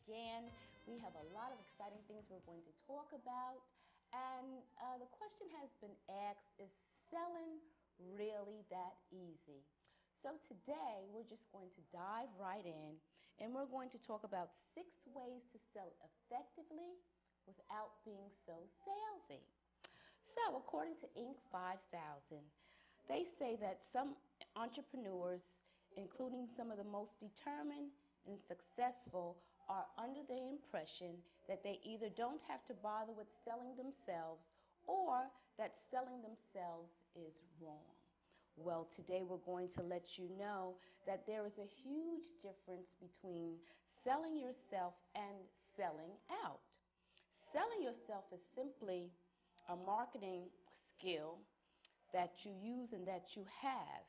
again. We have a lot of exciting things we're going to talk about. And the question has been asked, is selling really that easy? So today we're just going to dive right in and we're going to talk about 6 ways to sell effectively without being so salesy. So according to Inc. 5000, they say that some entrepreneurs, including some of the most determined and successful, are under the impression that they either don't have to bother with selling themselves or that selling themselves is wrong. Well, today we're going to let you know that there is a huge difference between selling yourself and selling out. Selling yourself is simply a marketing skill that you use and that you have.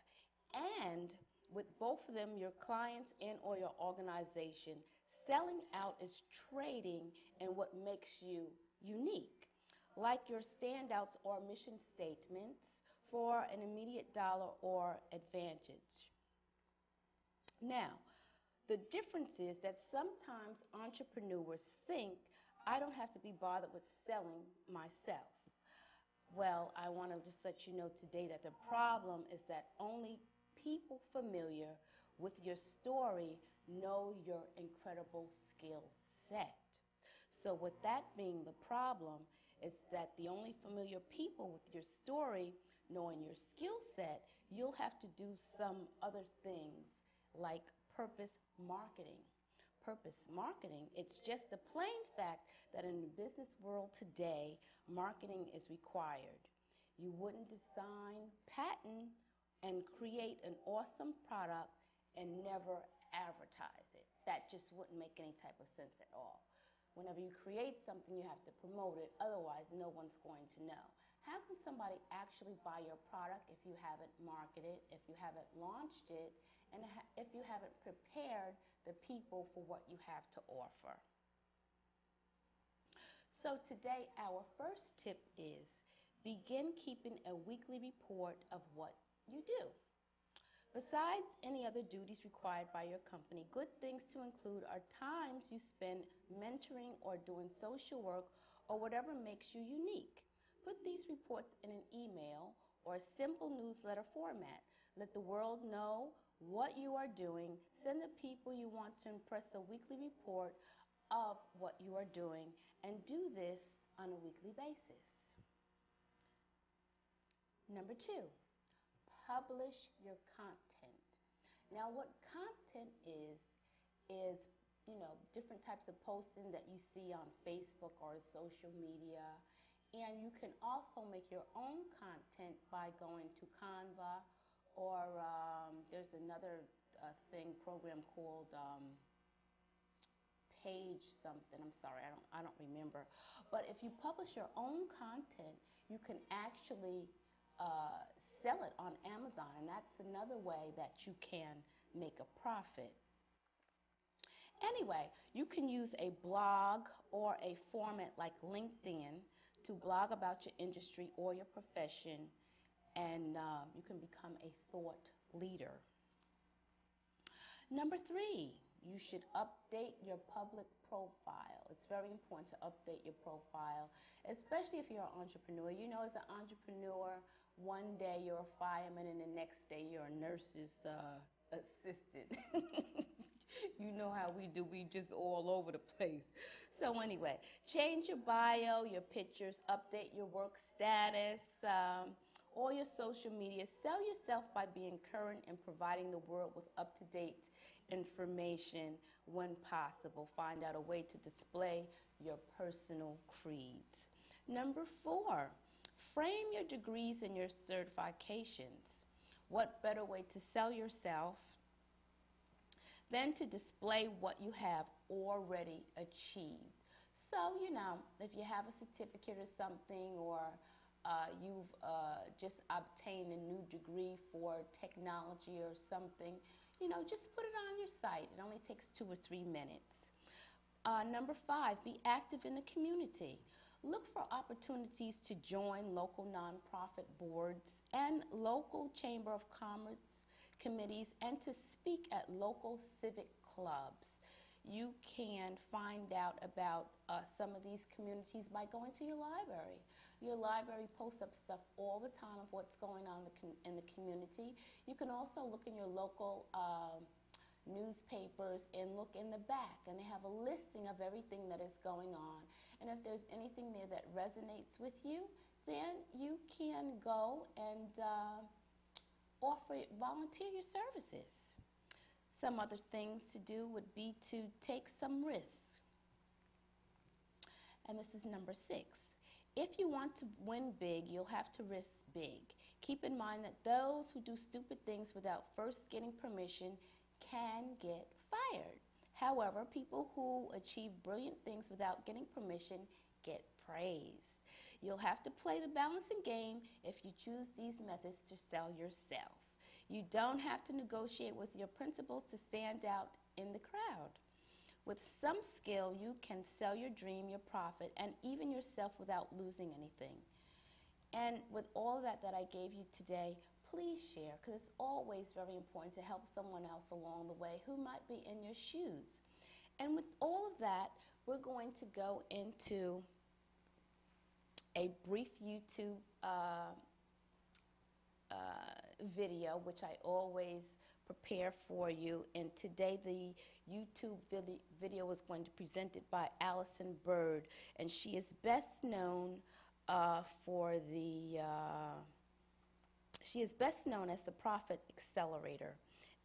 And with both of them, your clients and or your organization, selling out is trading in what makes you unique, like your standouts or mission statements for an immediate dollar or advantage. Now, the difference is that sometimes entrepreneurs think, I don't have to be bothered with selling myself. Well, I want to just let you know today that the problem is that only people familiar with your story know your incredible skill set. So with that being the problem is that the only familiar people with your story knowing your skill set, you'll have to do some other things like purpose marketing. Purpose marketing, it's just a plain fact that in the business world today, marketing is required. You wouldn't design, patent, and create an awesome product and never advertise it. That just wouldn't make any type of sense at all. Whenever you create something, you have to promote it, otherwise no one's going to know. How can somebody actually buy your product if you haven't marketed, if you haven't launched it, and if you haven't prepared the people for what you have to offer? So today our first tip is begin keeping a weekly report of what you do. Besides any other duties required by your company, good things to include are times you spend mentoring or doing social work or whatever makes you unique. Put these reports in an email or a simple newsletter format. Let the world know what you are doing. Send the people you want to impress a weekly report of what you are doing, and do this on a weekly basis. Number 2. Publish your content. Now, what content is different types of posting that you see on Facebook or social media, and you can also make your own content by going to Canva or there's another program called Page something. I'm sorry, I don't remember. But if you publish your own content, you can actually sell it on Amazon, and that's another way that you can make a profit. Anyway, you can use a blog or a format like LinkedIn to blog about your industry or your profession, and you can become a thought leader. Number 3, you should update your public profile. It's very important to update your profile, especially if you're an entrepreneur. You know, as an entrepreneur, one day you're a fireman and the next day you're a nurse's assistant. You know how we do. We just all over the place. So anyway, change your bio, your pictures, update your work status, all your social media. Sell yourself by being current and providing the world with up-to-date information when possible. Find out a way to display your personal creeds. Number 4, frame your degrees and your certifications. What better way to sell yourself than to display what you have already achieved? So, if you have a certificate or something, or you've just obtained a new degree for technology or something, just put it on your site. It only takes 2 or 3 minutes. Number 5, be active in the community. Look for opportunities to join local nonprofit boards and local Chamber of Commerce committees and to speak at local civic clubs. You can find out about some of these communities by going to your library. Your library posts up stuff all the time of what's going on in the community. You can also look in your local newspapers and look in the back, and they have a listing of everything that is going on. And if there's anything there that resonates with you, then you can go and volunteer your services. Some other things to do would be to take some risks. And this is number 6. If you want to win big, you'll have to risk big. Keep in mind that those who do stupid things without first getting permission can get fired. However, people who achieve brilliant things without getting permission get praised. You'll have to play the balancing game if you choose these methods to sell yourself. You don't have to negotiate with your principals to stand out in the crowd. With some skill, you can sell your dream, your profit, and even yourself without losing anything. And with all that I gave you today, please share, because it's always very important to help someone else along the way who might be in your shoes. And with all of that, we're going to go into a brief YouTube video, which I always prepare for you. And today the YouTube video is going to be presented by Allison Bird, and she is best known she is best known as the Profit Accelerator.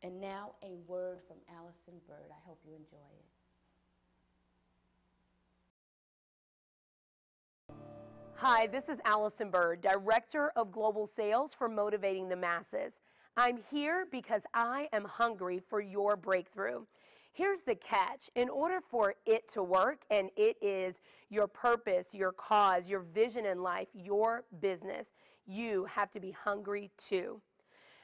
And now a word from Allison Bird. I hope you enjoy it. Hi, this is Allison Bird, Director of Global Sales for Motivating the Masses. I'm here because I am hungry for your breakthrough. Here's the catch. In order for it to work, and it is your purpose, your cause, your vision in life, your business, you have to be hungry too.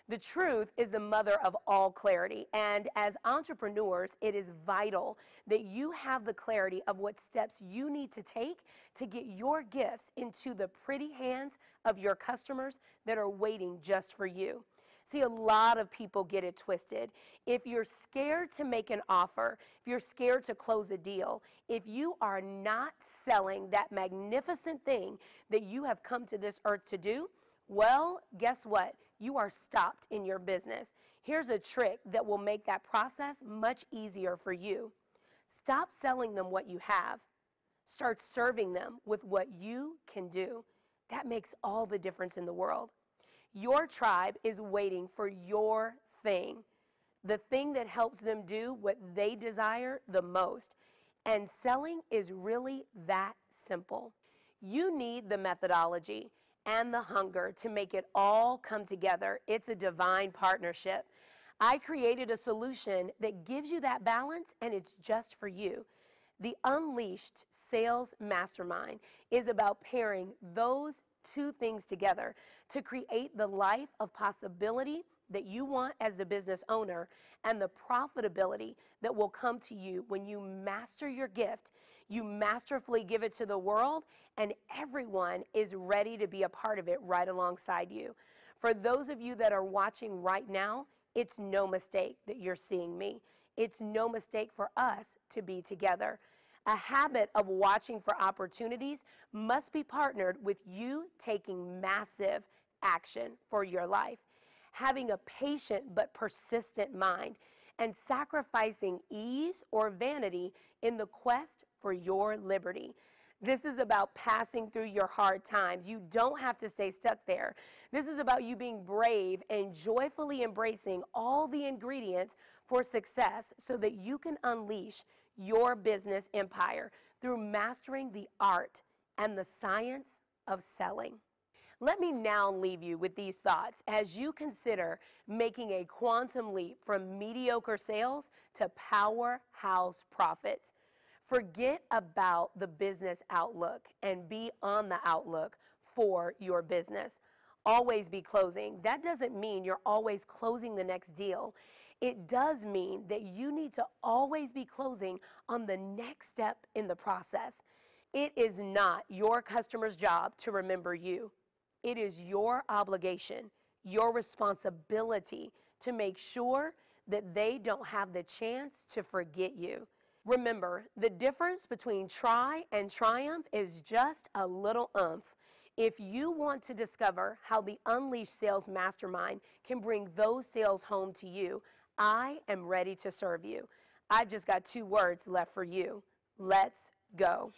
The truth is the mother of all clarity, and as entrepreneurs, it is vital that you have the clarity of what steps you need to take to get your gifts into the pretty hands of your customers that are waiting just for you. See, a lot of people get it twisted. If you're scared to make an offer, if you're scared to close a deal, if you are not selling that magnificent thing that you have come to this earth to do, well, guess what? You are stopped in your business. Here's a trick that will make that process much easier for you. Stop selling them what you have. Start serving them with what you can do. That makes all the difference in the world. Your tribe is waiting for your thing, the thing that helps them do what they desire the most. And selling is really that simple. You need the methodology and the hunger to make it all come together. It's a divine partnership. I created a solution that gives you that balance, and it's just for you. The Unleashed Sales Mastermind is about pairing those two things together to create the life of possibility that you want as the business owner, and the profitability that will come to you when you master your gift, you masterfully give it to the world, and everyone is ready to be a part of it right alongside you. For those of you that are watching right now, it's no mistake that you're seeing me. It's no mistake for us to be together. A habit of watching for opportunities must be partnered with you taking massive action for your life, having a patient but persistent mind, and sacrificing ease or vanity in the quest for your liberty. This is about passing through your hard times. You don't have to stay stuck there. This is about you being brave and joyfully embracing all the ingredients for success so that you can unleash your business empire through mastering the art and the science of selling. Let me now leave you with these thoughts as you consider making a quantum leap from mediocre sales to powerhouse profits. Forget about the business outlook and be on the outlook for your business. Always be closing. That doesn't mean you're always closing the next deal. It does mean that you need to always be closing on the next step in the process. It is not your customer's job to remember you. It is your obligation, your responsibility to make sure that they don't have the chance to forget you. Remember, the difference between try and triumph is just a little oomph. If you want to discover how the Unleashed Sales Mastermind can bring those sales home to you, I am ready to serve you. I've just got 2 words left for you. Let's go.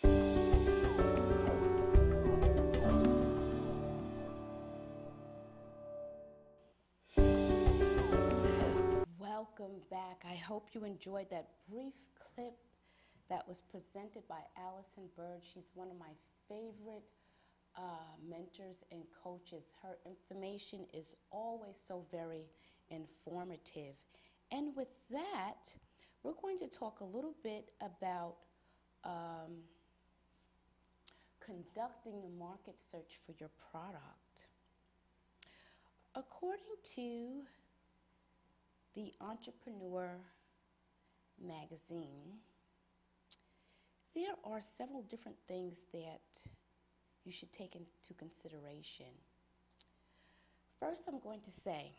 Welcome back. I hope you enjoyed that brief clip that was presented by Allison Bird. She's one of my favorite mentors and coaches. Her information is always so very informative. And with that, we're going to talk a little bit about conducting a market search for your product. According to the Entrepreneur magazine, there are several different things that you should take into consideration. First, I'm going to say,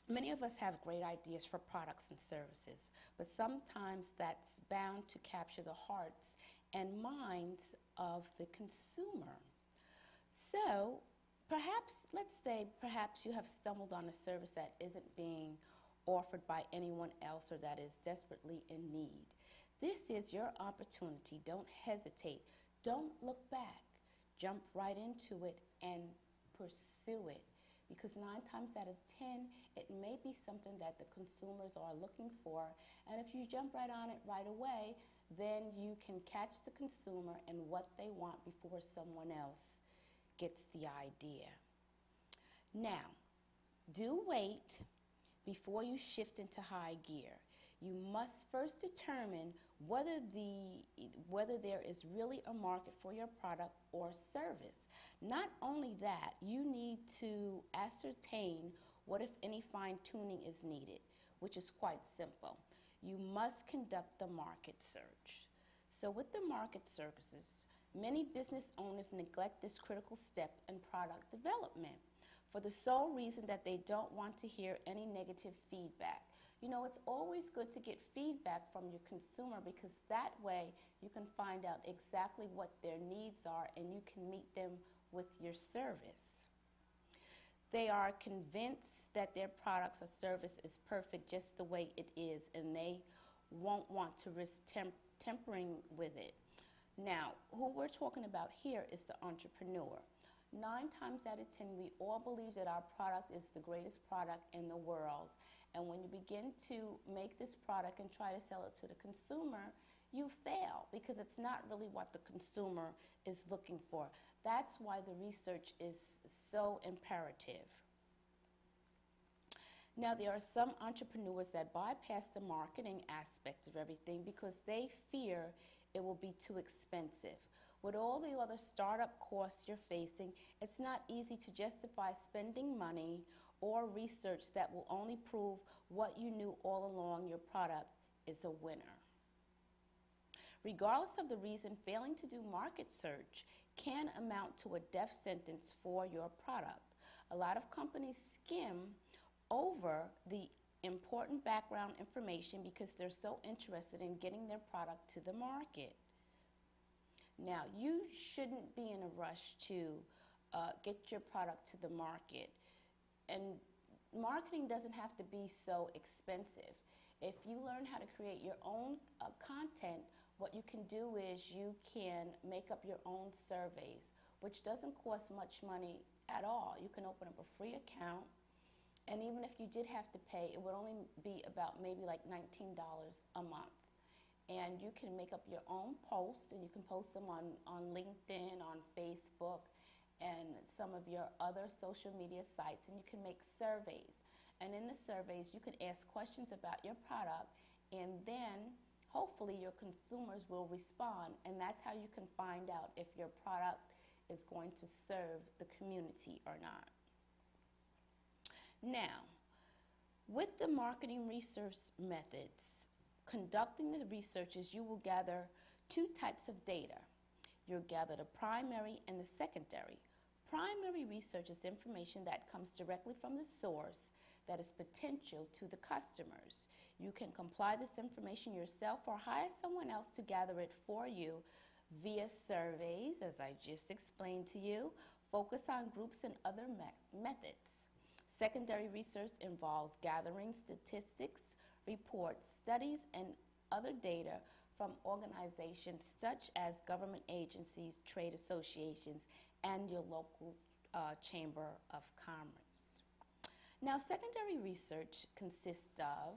many of us have great ideas for products and services, but sometimes that's bound to capture the hearts and minds of the consumer. So, perhaps, let's say, perhaps you have stumbled on a service that isn't being offered by anyone else or that is desperately in need. This is your opportunity. Don't hesitate. Don't look back. Jump right into it and pursue it. Because 9 times out of 10, it may be something that the consumers are looking for. And if you jump right on it right away, then you can catch the consumer and what they want before someone else gets the idea. Now, do wait before you shift into high gear. You must first determine whether there is really a market for your product or service. Not only that, you need to ascertain what, if any, fine-tuning is needed, which is quite simple. You must conduct the market search. So with the market searches, many business owners neglect this critical step in product development for the sole reason that they don't want to hear any negative feedback. You know, it's always good to get feedback from your consumer because that way you can find out exactly what their needs are and you can meet them with your service. They are convinced that their products or service is perfect just the way it is, and they won't want to risk tempering with it. Now, who we're talking about here is the entrepreneur. 9 times out of 10, we all believe that our product is the greatest product in the world. And when you begin to make this product and try to sell it to the consumer, you fail because it's not really what the consumer is looking for. That's why the research is so imperative. Now, there are some entrepreneurs that bypass the marketing aspect of everything because they fear it will be too expensive. With all the other startup costs you're facing, it's not easy to justify spending money or research that will only prove what you knew all along: your product is a winner. Regardless of the reason, failing to do market search can amount to a death sentence for your product. A lot of companies skim over the important background information because they're so interested in getting their product to the market. Now, you shouldn't be in a rush to get your product to the market. And marketing doesn't have to be so expensive. If you learn how to create your own content, what you can do is you can make up your own surveys, which doesn't cost much money at all. You can open up a free account, and even if you did have to pay, it would only be about maybe like $19 a month. And you can make up your own posts, and you can post them on LinkedIn, on Facebook, and some of your other social media sites, and you can make surveys. And in the surveys, you can ask questions about your product, and then hopefully your consumers will respond, and that's how you can find out if your product is going to serve the community or not. Now, with the marketing research methods, conducting the researches, you will gather 2 types of data. You'll gather the primary and the secondary. Primary research is information that comes directly from the source that is potential to the customers. You can compile this information yourself or hire someone else to gather it for you via surveys, as I just explained to you, focus on groups and other methods. Secondary research involves gathering statistics, reports, studies, and other data from organizations such as government agencies, trade associations, and your local chamber of commerce. Now, secondary research consists of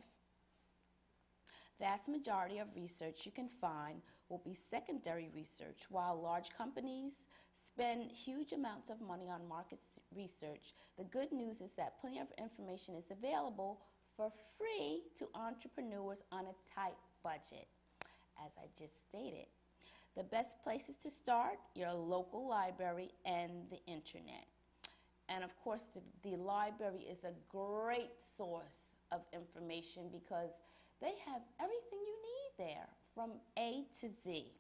vast majority of research you can find will be secondary research. While large companies spend huge amounts of money on market research, the good news is that plenty of information is available for free to entrepreneurs on a tight budget, as I just stated. The best places to start, your local library and the internet. And of course, the library is a great source of information because they have everything you need there from A to Z.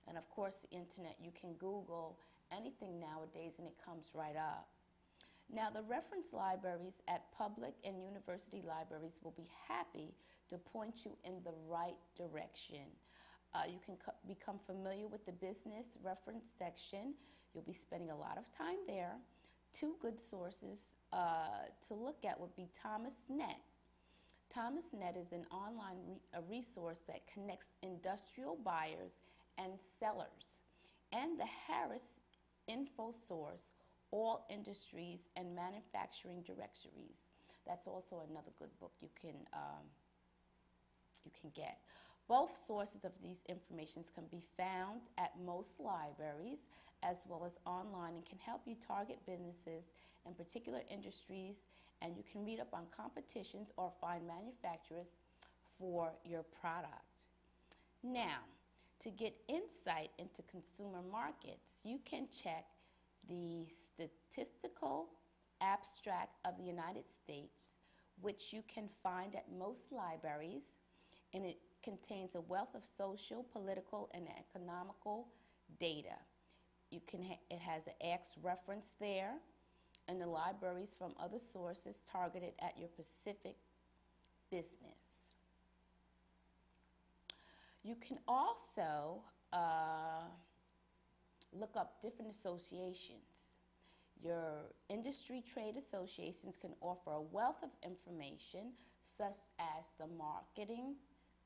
And of course, the internet, you can Google anything nowadays and it comes right up. Now, the reference libraries at public and university libraries will be happy to point you in the right direction. You can become familiar with the business reference section. You'll be spending a lot of time there. Two good sources to look at would be ThomasNet. ThomasNet is an online resource that connects industrial buyers and sellers, and the Harris InfoSource, all industries and manufacturing directories. That's also another good book you can get. Both sources of these informations can be found at most libraries as well as online and can help you target businesses in particular industries, and you can read up on competitions or find manufacturers for your product. Now, to get insight into consumer markets, you can check the Statistical Abstract of the United States, which you can find at most libraries, and it contains a wealth of social, political, and economical data. It has an X reference there, and the libraries from other sources targeted at your specific business. You can also look up different associations. Your industry trade associations can offer a wealth of information such as the marketing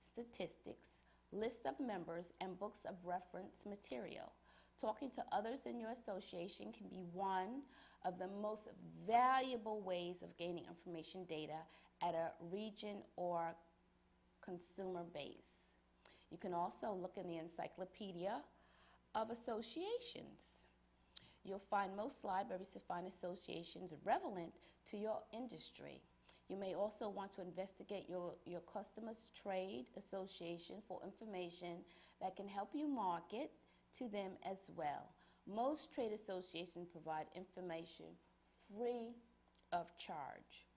statistics, list of members, and books of reference material. Talking to others in your association can be one of the most valuable ways of gaining information data at a region or consumer base. You can also look in the Encyclopedia of Associations. You'll find most libraries to find associations relevant to your industry. You may also want to investigate your customer's trade association for information that can help you market to them as well. Most trade associations provide information free of charge.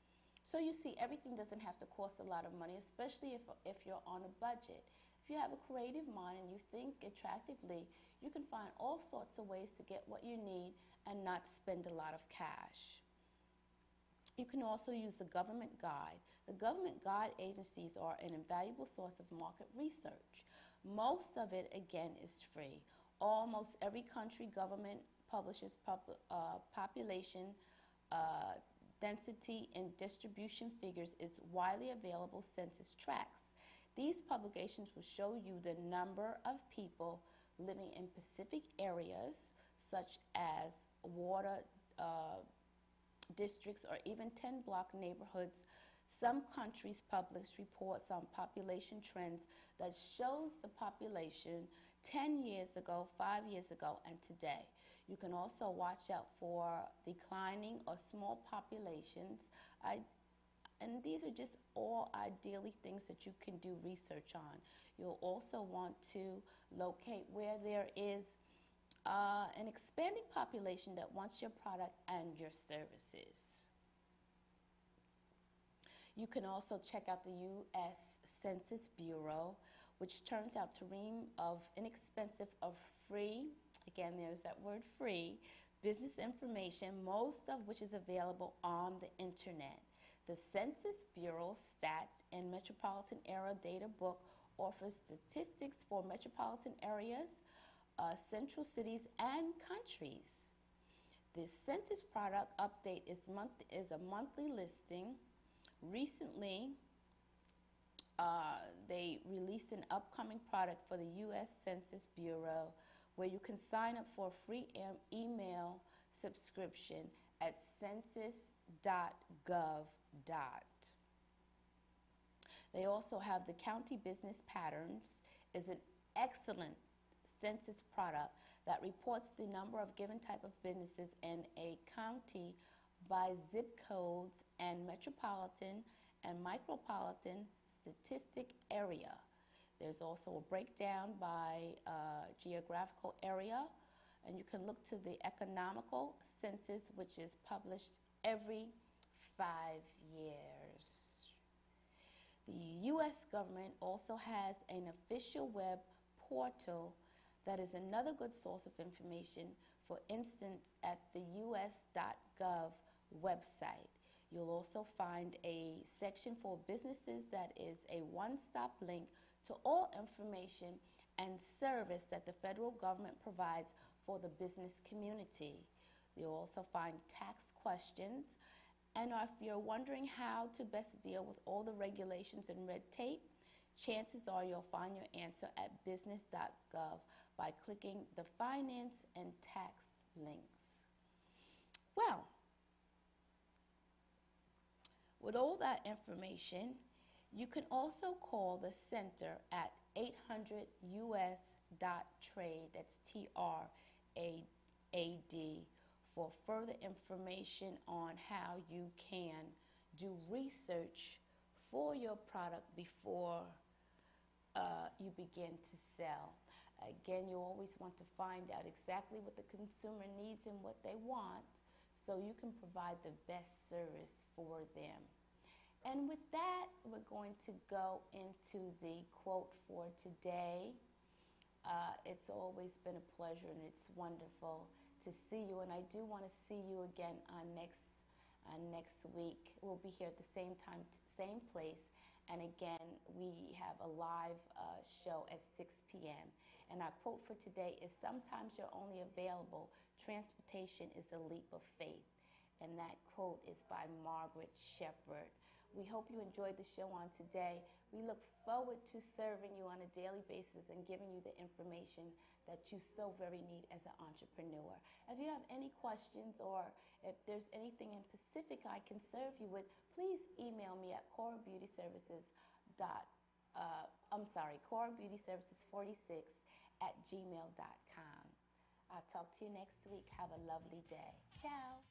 So you see, everything doesn't have to cost a lot of money, especially if you're on a budget. If you have a creative mind and you think attractively, you can find all sorts of ways to get what you need and not spend a lot of cash. You can also use the government guide. The government guide agencies are an invaluable source of market research. Most of it, again, is free. Almost every country government publishes population density and distribution figures. It's widely available census tracts. These publications will show you the number of people living in specific areas, such as water districts or even 10-block neighborhoods. Some countries publish reports on population trends that shows the population 10 years ago, 5 years ago, and today. You can also watch out for declining or small populations. And these are just all ideally things that you can do research on. You'll also want to locate where there is an expanding population that wants your product and your services. You can also check out the U.S. Census Bureau, which turns out to ream of inexpensive or free, again there's that word free, business information, most of which is available on the internet. The Census Bureau Stats and Metropolitan Area Data Book offers statistics for metropolitan areas, central cities, and countries. This census product update is a monthly listing. Recently, they released an upcoming product for the U.S. Census Bureau where you can sign up for a free email subscription at census.gov. They also have the County Business Patterns, is an excellent census product that reports the number of given type of businesses in a county by zip codes and metropolitan and micropolitan statistic area. There's also a breakdown by geographical area, and you can look to the economical census, which is published every 5 years. The U.S. government also has an official web portal that is another good source of information, for instance, at the us.gov website. You'll also find a section for businesses that is a one-stop link to all information and service that the federal government provides for the business community. You'll also find tax questions, and if you're wondering how to best deal with all the regulations and red tape, chances are you'll find your answer at business.gov by clicking the finance and tax links. Well, with all that information, you can also call the center at 800-US.TRADE, that's TRAD, for further information on how you can do research for your product before you begin to sell. Again, you always want to find out exactly what the consumer needs and what they want, so you can provide the best service for them. And with that, we're going to go into the quote for today. It's always been a pleasure, and it's wonderful to see you, and I do want to see you again next week. We'll be here at the same time, same place, and again, we have a live show at 6 p.m. And our quote for today is, "Sometimes you're only available. Transportation is a leap of faith." And that quote is by Margaret Shepard. We hope you enjoyed the show on today. We look forward to serving you on a daily basis and giving you the information that you so very need as an entrepreneur. If you have any questions, or if there's anything in specific I can serve you with, please email me at corabeautyservices46@gmail.com. I'll talk to you next week. Have a lovely day. Ciao.